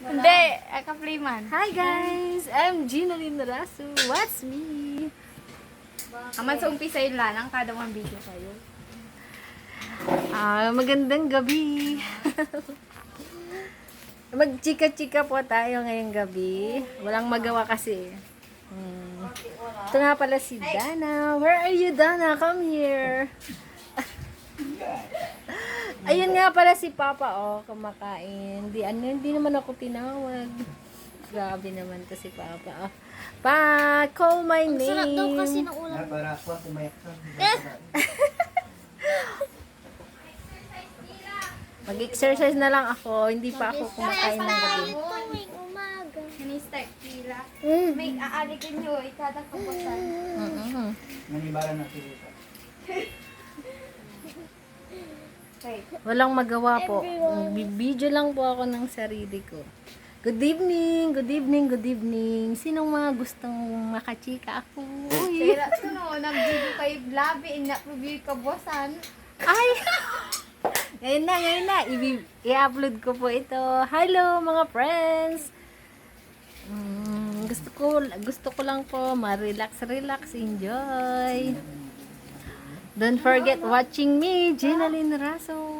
Hindi, ka-playman. Hi guys! I'm Gina Linarasu. What's me? Aman sa umpisa yun lang, ang kada mga video kayo. Magandang gabi. Magchika-chika po tayo ngayong gabi. Walang magawa kasi. Ito nga pala si Dana. Where are you, Dana? Come here. Ayun nga pala si Papa, kumakain. Hindi naman ako tinawag. Grabe naman to si Papa. Pa, call my name. Sarap daw kasi ng ulam. Para ako pumayak ka. Mag-exercise na lang ako. Hindi pa ako kumakain ng gabi. Tuwing umaga. Sinistart pila. May aalikin nyo, ikada kapasan. Nanibara na sila. Okay. Walang magawa po. Video lang po ako ng sarili ko. Good evening, good evening, good evening. Sinong mga gustong makachika ako? Uy. Kaya ito no, nag-video kayo labi, ina-review kabuasan. Ay! Ngayon na. I-upload ko po ito. Hello mga friends! Gusto ko lang po ma-relax, enjoy. Don't forget watching me, Gina Linarasu.